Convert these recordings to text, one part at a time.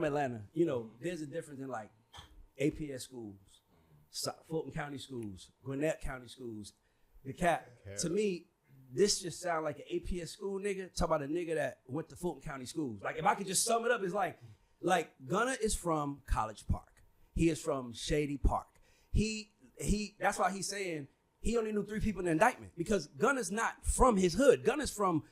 Atlanta, you know, there's a difference in like APS schools, Fulton County schools, Gwinnett County schools. The cat, to me, this just sound like an APS school nigga. Talk about a nigga that went to Fulton County schools. Like, if I could just sum it up, it's like Gunna is from College Park. He is from Shady Park. That's why he's saying he only knew 3 people in the indictment, because Gunna's not from his hood. Gunna's from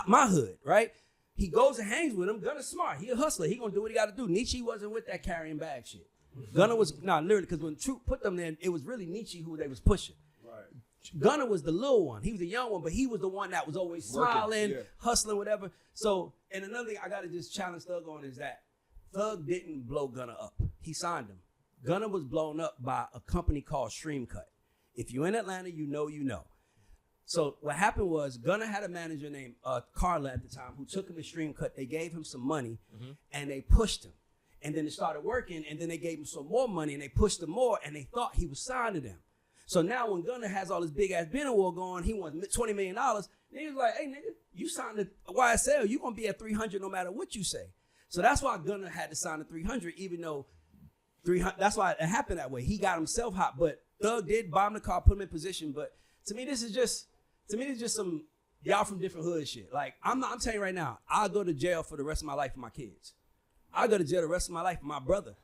my hood, right? He goes and hangs with him. Gunna's smart. He a hustler. He gonna do what he got to do. Nietzsche wasn't with that carrying bag shit. Gunna was, literally, because when Troop put them there, it was really Nietzsche who they was pushing. Right. Gunna was the little one. He was the young one, but he was the one that was always smiling, hustling, whatever. So, and another thing I got to just challenge Thug on is that Thug didn't blow Gunna up. He signed him. Gunna was blown up by a company called Streamcut. If you're in Atlanta, you know. So what happened was Gunna had a manager named Carla at the time who took him to Streamcut. They gave him some money and they pushed him. And then it started working, and then they gave him some more money and they pushed him more, and they thought he was signed to them. So now when Gunna has all this big-ass bin award going, he wants $20 million. Niggas like, hey, nigga, you signed to YSL. You're going to be at 300 no matter what you say. So that's why Gunna had to sign to 300, even though 300. That's why it happened that way. He got himself hot, but Thug did bomb the car, put him in position. But to me, this is just some y'all from different hood shit. Like, I'm telling you right now, I'll go to jail for the rest of my life for my kids. I'll go to jail the rest of my life for my brother.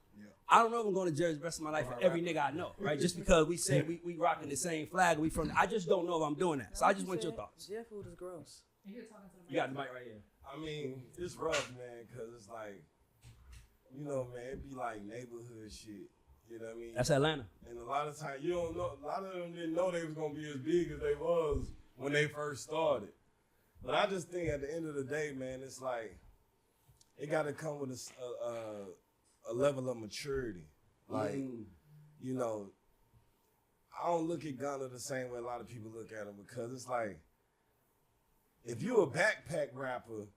I don't know if I'm going to jail the rest of my life for every nigga I know, right? Just because we say we rocking the same flag, I just don't know if I'm doing that. So I just want your thoughts. Jail food is gross. You got the mic right here. I mean, it's rough, man, because it's like, you know, man, it be like neighborhood shit. You know what I mean? That's Atlanta. And a lot of times, you don't know, a lot of them didn't know they was going to be as big as they was when they first started. But I just think at the end of the day, man, it's like, it got to come with a level of maturity. Like, you know, I don't look at Gunna the same way a lot of people look at him, because it's like, if you a backpack rapper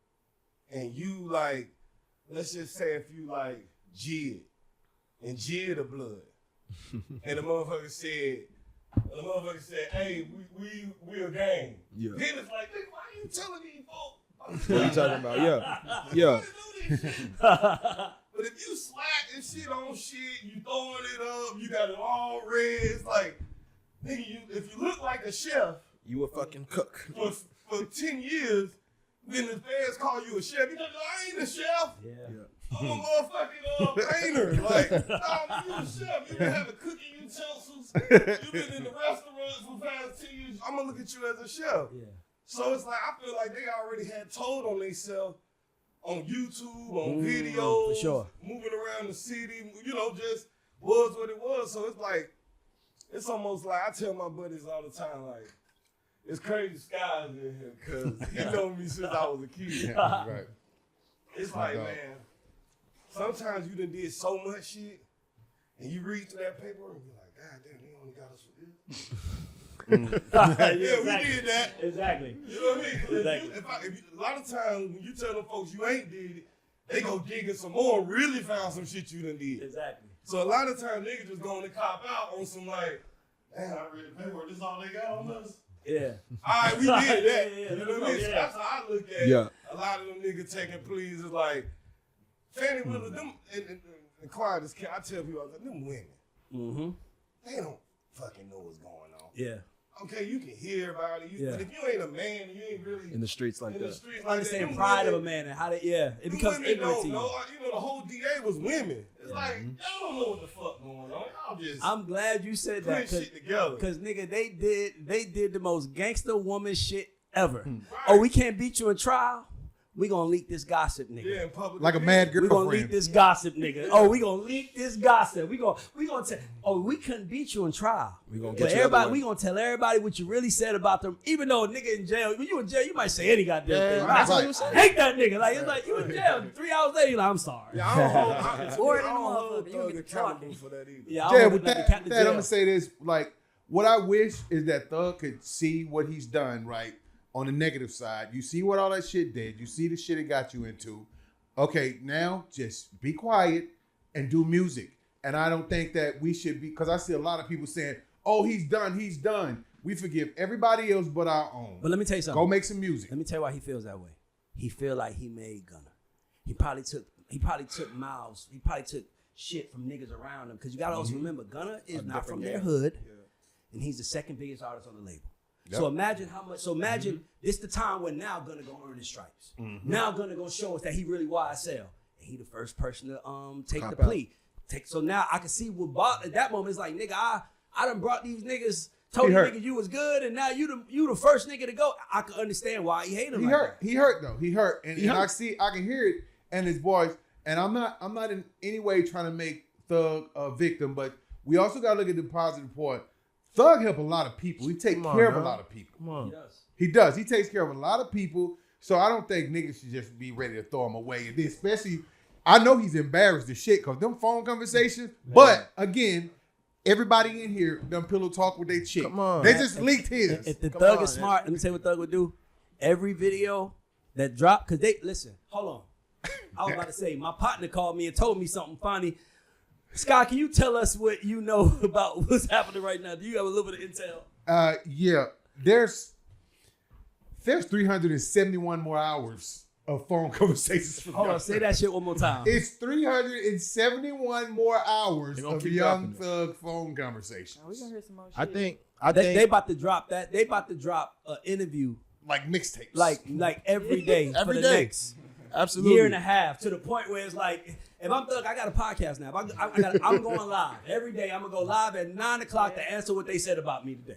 and you like, let's just say if you like JID and JID a blood, and the motherfucker said, hey, we a gang. Yeah. Then it's like, why are you telling these folks? What are you talking about? Yeah. But if you slack and shit on shit, you throwing it up, you got it all red, it's like, nigga, if you look like a chef, you a fucking cook. For 10 years, then the feds call you a chef. You know, I ain't a chef. Yeah. I'm a motherfucking painter. Like, nah, you a chef. You been having cooking utensils. You been in the restaurants for the past 10 years. I'm gonna look at you as a chef. Yeah. So it's like, I feel like they already had told on themselves on YouTube, on videos, for sure, moving around the city, you know, just was what it was. So it's like, it's almost like, I tell my buddies all the time, like, it's crazy skies in here, because he known me since I was a kid. Right. It's like, man, sometimes you done did so much shit, and you read through that paper, and you're like, God damn, they only got us for this. Yeah, we did that. Exactly. You know what I mean? Exactly. A lot of times, when you tell them folks you ain't did it, they go digging some more and really found some shit you done did. Exactly. So a lot of times, niggas just going to cop out on some like, damn, I read the paper, this is all they got on us? Yeah. All right, we did that. Yeah. You know what I mean? So that's how I look at it. A lot of them niggas taking pleas is like, Fannie Willis, them, and Clyde, I tell people, them women, they don't fucking know what's going on. Yeah. Okay, you can hear about it, but if you ain't a man, you ain't really in the streets like that. Understand pride of a man and how they, it becomes ignorant to you. You know, the whole DA was women. It's like, y'all don't know what the fuck going on. Y'all just I'm glad you said that, because nigga, they did the most gangster woman shit ever. Right. Oh, we can't beat you in trial. We gonna leak this gossip, nigga. Yeah, in public. Like a mad girlfriend. We gonna leak this gossip, nigga. Oh, we gonna leak this gossip. We gonna tell. Oh, we couldn't beat you in trial. We gonna get everybody. We gonna tell everybody what you really said about them. Even though a nigga in jail, when you in jail, you might say any goddamn thing. Right. I hate that nigga. Like, it's like you in jail. 3 hours later, you're like, I'm sorry. Yeah, I don't hold Thug accountable for that either. Yeah, with that, I'm gonna say this. Like, what I wish is that Thug could see what he's done, right? On the negative side, you see what all that shit did. You see the shit it got you into. Okay, now just be quiet and do music. And I don't think that we should be, because I see a lot of people saying, oh, he's done. We forgive everybody else but our own. But let me tell you something. Go make some music. Let me tell you why he feels that way. He feel like he made Gunna. He probably took took miles. He probably took shit from niggas around him. Because you gotta also remember, Gunna is not from their hood, and he's the second biggest artist on the label. Yep. So imagine how much. So imagine this the time when now Gunna gonna earn his stripes. Now Gunna gonna show us that he really YSL, and he the first person to take the plea. So now I can see what Bob at that moment is like, nigga, I done brought these niggas. Told you niggas you was good, and now you the first nigga to go. I can understand why he hated him. He hurt though. He hurt, and I can hear it in his voice. And I'm not in any way trying to make Thug a victim, but we also got to look at the positive part. Thug help a lot of people. He take care of a lot of people. Come on. He does. He takes care of a lot of people. So I don't think niggas should just be ready to throw him away. And especially, I know he's embarrassed as shit because them phone conversations. Man. But again, everybody in here done pillow talk with their chick. Come on. They just leaked his. If the Thug is smart, let me tell you what Thug would do. Every video that dropped, because listen, hold on. I was about to say, my partner called me and told me something funny. Scott, can you tell us what you know about what's happening right now? Do you have a little bit of intel? Yeah. There's 371 more hours of phone conversations. Hold on, say that shit one more time. It's 371 more hours of Young Thug phone conversation. We gonna hear some more shit. I think they about to drop that. They about to drop an interview like mixtapes, like every day for the next year and a half, to the point where it's like, if I'm Thug, I got a podcast now. I'm going live every day. I'm gonna go live at 9:00 to answer what they said about me today.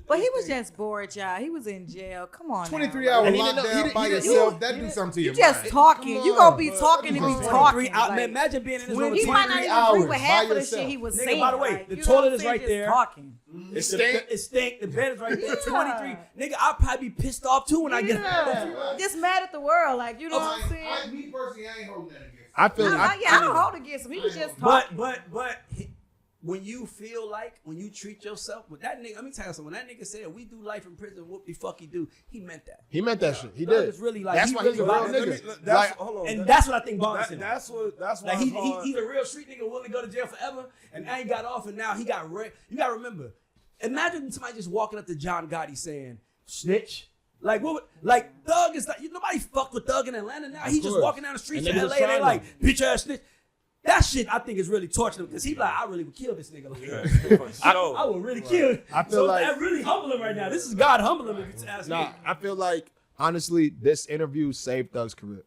But he was just bored, y'all. He was in jail. Come on, 23 hour lockdown by yourself. That do something to your mind. You just talking. You gonna be talking and be talking. Imagine being in this room. He might not even agree with half of the shit he was saying. By the way, the toilet is right there. Talking. It stink. The bed is right there. 23. Nigga, I'll probably be pissed off too when I get home. Just mad at the world, like, you know what I'm saying? Me personally, I ain't holding that against him. I feel I don't hold against him. He was just talking. But when you feel like, when you treat yourself with that nigga, let me tell you something. When that nigga said we do life in prison, whoop the fuck he do, he meant that. He meant that shit. He did. It's really like, that's why he's a real nigga. That's what I think bothers him. That's why like he's a real street nigga willing to go to jail forever, and now he got off, and now he got you gotta remember. Imagine somebody just walking up to John Gotti saying, snitch. Like what? Like Thug is like, nobody fucked with Thug in Atlanta now. He's just walking down the streets in LA and they like, bitch ass snitch. That shit I think is really torturing him, because he like, I really would kill this nigga. I would really kill him. I feel like that really humble him right now. This is God humbling him, if you ask me. I feel like, honestly, this interview saved Thug's career.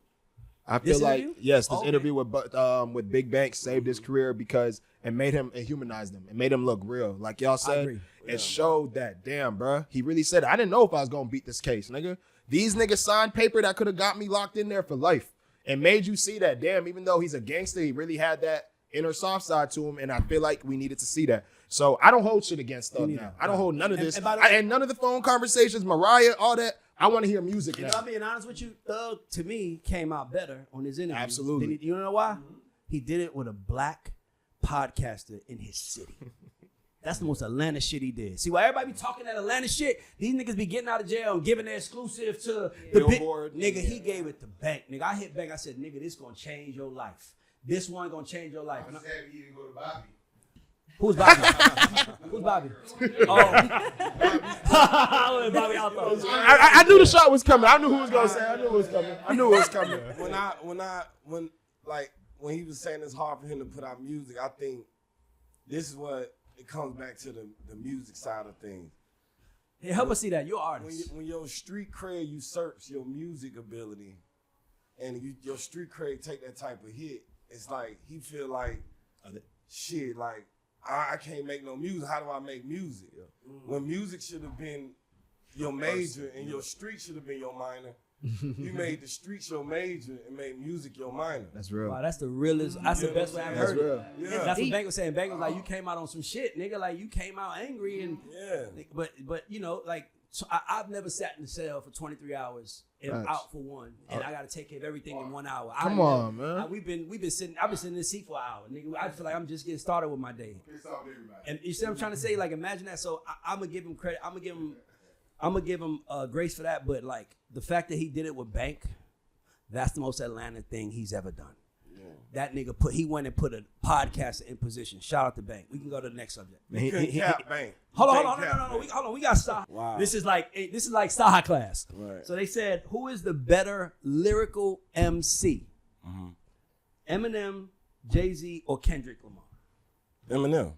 I feel like this interview with Big Bank saved his career because it made him, it humanized him. It made him look real. Like y'all said, it showed that, damn, bro. He really said, I didn't know if I was going to beat this case, nigga. These niggas signed paper that could have got me locked in there for life. And made you see that, damn, even though he's a gangster, he really had that inner soft side to him. And I feel like we needed to see that. So I don't hold shit against Thug now. I don't hold none of this. And none of the phone conversations, Mariah, all that. I want to hear music now. You know, I'm being honest with you, Thug, to me, came out better on his interview. Absolutely. You know why? He did it with a black podcaster in his city. That's the most Atlanta shit he did. See, while everybody be talking that Atlanta shit, these niggas be getting out of jail and giving their exclusive to the Billboard. Nigga, he gave it to Bank. Nigga, I hit Bank. I said, nigga, this gonna change your life. This one gonna change your life. I'm sad he didn't go to Bobby. Who's Bobby? Who's Bobby? Oh. Bobby out there. I knew the shot was coming. I knew who was gonna say. I knew it was coming. When he was saying it's hard for him to put out music, I think this is what it comes back to, the music side of things. Hey, help us see that. You're an artist. When your street cred usurps your music ability, and your street cred take that type of hit, it's like he feel like, shit, like, I can't make no music. How do I make music? When music should have been your major and your street should have been your minor. You made the streets your major and made music your minor. That's real. Wow, that's the realest. That's the best way I've heard it. Yeah. That's what Bank was saying. Bank was like, you came out on some shit, nigga. Like, you came out angry and but you know, like, so I've never sat in the cell for 23 hours and out for one, and I got to take care of everything in 1 hour. Come on, man. We've been sitting. I've been sitting in this seat for an hour, nigga. I feel like I'm just getting started with my day. Piss off everybody. And you see what I'm trying to say? Like, imagine that. So I'm gonna give him credit. I'm gonna give him grace for that. But like the fact that he did it with Bank, that's the most Atlanta thing he's ever done. Yeah. That nigga he went and put a podcaster in position. Shout out to Bank. We can go to the next subject. He couldn't cap Bank. Hold on. No. We got CyHi. Wow. This is like CyHi class. Right. So they said, who is the better lyrical MC? Eminem, Jay-Z, or Kendrick Lamar? Eminem.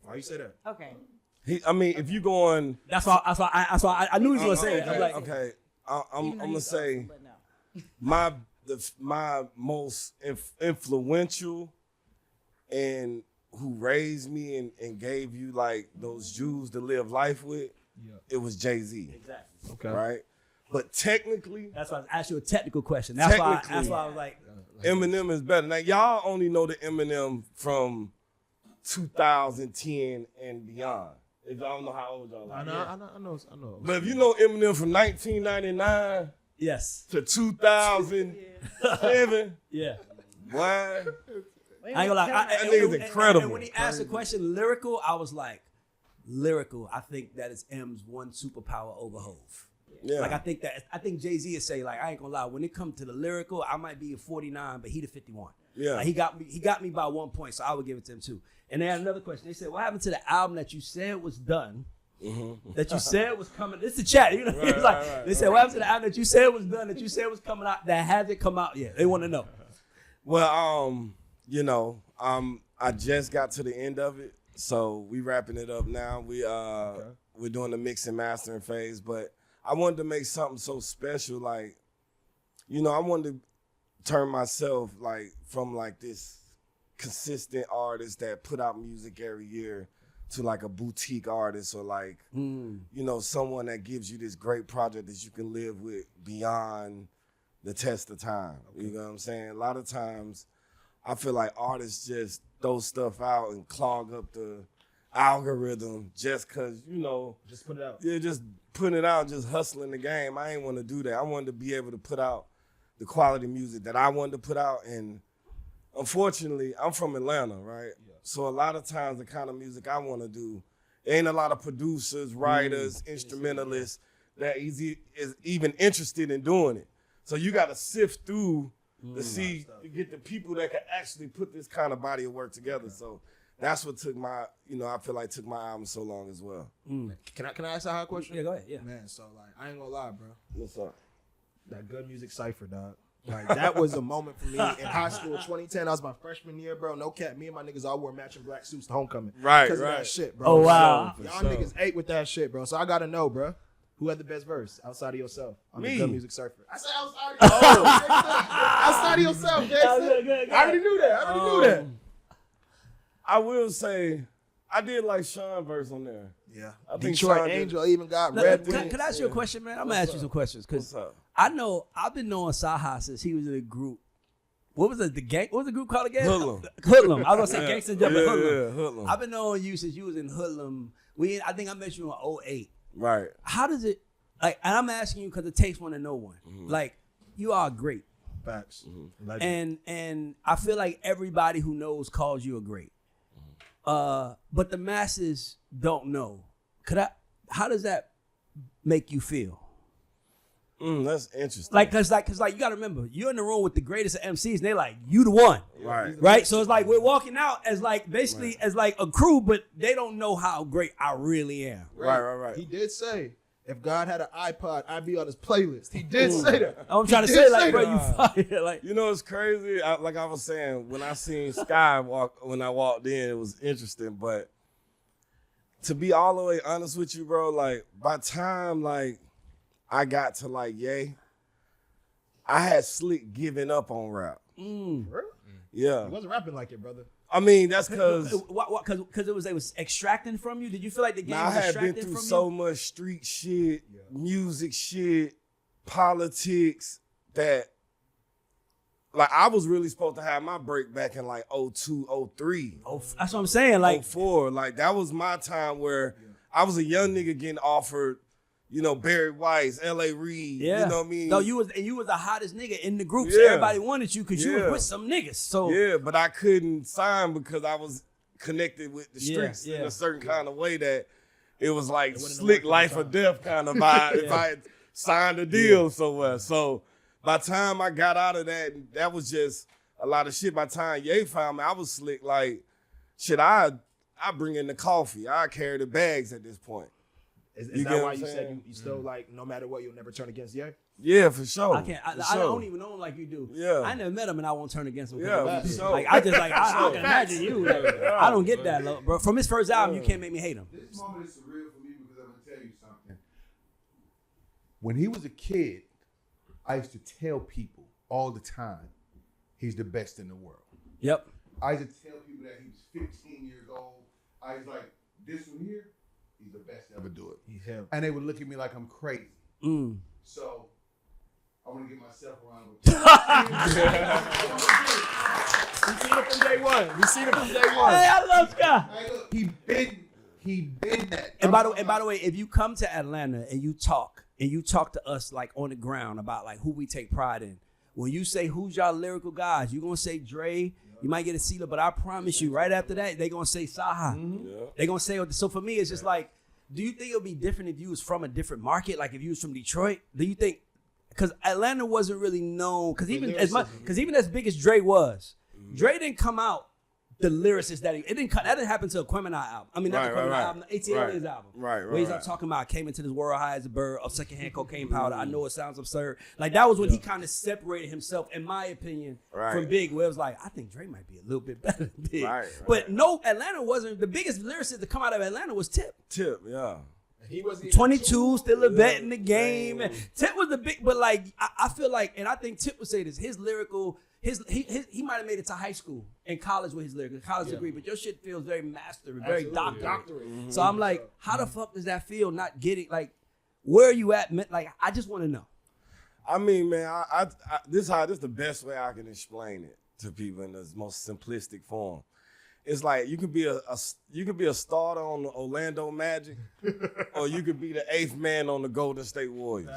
Why you say that? Okay. I mean, if you going, That's why I knew he was gonna say it. I'm like, okay, I'm Even though gonna he's say awesome, but no. my most influential and who raised me and gave you like those Jews to live life with, it was Jay-Z. exactly. Okay. Right? But technically, That's why I asked you a technical question. That's why I was like, Eminem is better. Now, y'all only know the Eminem from 2010 and beyond. If y'all don't know how old y'all are. I know. But if you know Eminem from 1999 yes, to 2007, yeah. boy, I ain't gonna lie. That nigga's incredible. And when he asked the question lyrical, I was like, lyrical. I think that is M's one superpower over Hov. yeah. Like I think Jay-Z would say, like, I ain't gonna lie, when it comes to the lyrical, I might be a 49, but he the 51. Yeah. Like, he got me by 1 point, so I would give it to him too. And they had another question. They said, what happened to the album that you said was done? That you said was coming. This is the chat. You know, Right, it's like right, they said, what happened to the album that you said was done? That you said was coming out? That hasn't come out yet. They want to know. Well, you know, I just got to the end of it, so we wrapping it up now. We're doing the mix and mastering phase, but I wanted to make something so special, like, you know, I wanted to turn myself like from like this consistent artist that put out music every year to like a boutique artist or like, you know, someone that gives you this great project that you can live with beyond the test of time. You know what I'm saying? A lot of times I feel like artists just throw stuff out and clog up the algorithm just cause, you know, Just put it out. yeah, just putting it out, just hustling the game. I ain't want to do that. I wanted to be able to put out the quality music that I wanted to put out. And unfortunately, I'm from Atlanta, right? Yeah. So a lot of times the kind of music I want to do, ain't a lot of producers, writers, instrumentalists that is even interested in doing it. So you got to sift through to see, to get the people that can actually put this kind of body of work together. So that's what took my, you know, I feel like took my album so long as well. Can I ask a question? Yeah, go ahead. Yeah. Man, so like I ain't gonna lie, bro. What's up? That Good Music Cypher, dog. Like that was a moment for me in high school, 2010. That was my freshman year, bro. No cap. Me and my niggas all wore matching black suits to homecoming. Right, Because of right. that shit, bro. Oh, wow. Y'all niggas ate with that shit, bro. So I gotta know, bro. Who had the best verse outside of yourself on the Me. Good Music Cypher? I said outside of yourself, Jason. Good. I already knew that. I will say, I did like Sean verse on there. Yeah. I think Detroit Sean did- Angel even got Now, Red can Wings. I ask you a question, man? I'm gonna ask you some questions because What's up? I know I've been knowing CyHi since he was in a group. What was it? The gang? What was the group called again? Hoodlum. Hoodlum. I was gonna say Gangsta Jump, but Hoodlum. Hoodlum. I've been knowing you since you was in Hoodlum. I think I met you in 08. Right. How does it like? And I'm asking you because it takes one to know one. Like you are great, Facts. Legend. and I feel like everybody who knows calls you a great. But the masses don't know. How does that make you feel? That's interesting. Cause you gotta remember, you're in the room with the greatest of MCs, and they're like, you the one. Right. Right? So it's like we're walking out as like basically as like a crew, but they don't know how great I really am. Right. He did say, if God had an iPod, I'd be on his playlist. He did say that. I'm trying to He say did like, say bro, that. you fire. Like You know, it's crazy. Like I was saying, when I seen Sky when I walked in, it was interesting. But to be all the way honest with you, bro, like by the time like I got to like Ye, I had slick giving up on rap. Really? Yeah. He wasn't rapping like it, brother. I mean, that's because because it was extracting from you. Did you feel like the game I was had been extracting through from so you? much street shit, music shit, politics that like I was really supposed to have my break back in like 02, 03. Oh, that's what I'm saying. Like 04. Like that was my time where I was a young nigga getting offered, you know, Barry Weiss, L.A. Reid, yeah. you know what I mean? No, you was the hottest nigga in the group, so Yeah. everybody wanted you because you was Yeah. with some niggas. So Yeah, but I couldn't sign because I was connected with the streets in a certain kind of way that it was like slick life or death kind of vibe if I had signed a deal somewhere. So by the time I got out of that, that was just a lot of shit. By the time Ye found me, I was slick like, shit, I bring in the coffee. I carry the bags at this point. Is that why you said you still like, no matter what, you'll never turn against Ye? Yeah, for sure. I can't. I don't even know him like you do. Yeah. I never met him, and I won't turn against him. Yeah, for sure. Like I just like I can imagine you. Like, I don't get that, bro. From his first album, you can't make me hate him. This moment is surreal for me because I'm gonna tell you something. When he was a kid, I used to tell people all the time, he's the best in the world. Yep. I used to tell people that he was 15 years old. I was like, this one here, he's the best to ever do it. He's him. And they would look at me like I'm crazy. So I want to give myself a round of applause. We seen it from day one. Hey, I love Scott. Hey, look, he been that. And by the way, if you come to Atlanta and you talk to us like on the ground about like who we take pride in, when you say who's y'all lyrical guys, you're gonna say Dre. You might get a Cedar, but I promise you, right after that, they're gonna say CyHi. Yeah. They're gonna say, so for me, it's just like, do you think it would be different if you was from a different market? Like if you was from Detroit? Do you think, because Atlanta wasn't really known, because even as big as Dre was, Dre didn't come out the lyricist that that didn't happen to a Aquemini album. I mean, not the Aquemini album, ATL's album. Where he's like talking about, came into this world high as a bird of secondhand cocaine powder. I know it sounds absurd. Like that was when he kind of separated himself, in my opinion, from Big, where it was like, I think Dre might be a little bit better than Big. But no, Atlanta wasn't, the biggest lyricist to come out of Atlanta was Tip. Tip, yeah. He was 22, still a vet in the game. Tip was the big, but like, I feel like, and I think Tip would say this, his lyrical, he might have made it to high school and college with his lyrics, college degree, but your shit feels very master, very doctorate. Mm-hmm. So I'm like, how the fuck does that feel not getting, like, where are you at? Like, I just want to know. I mean, man, this is the best way I can explain it to people in the most simplistic form. It's like you could be a starter on the Orlando Magic, or you could be the 8th man on the Golden State Warriors.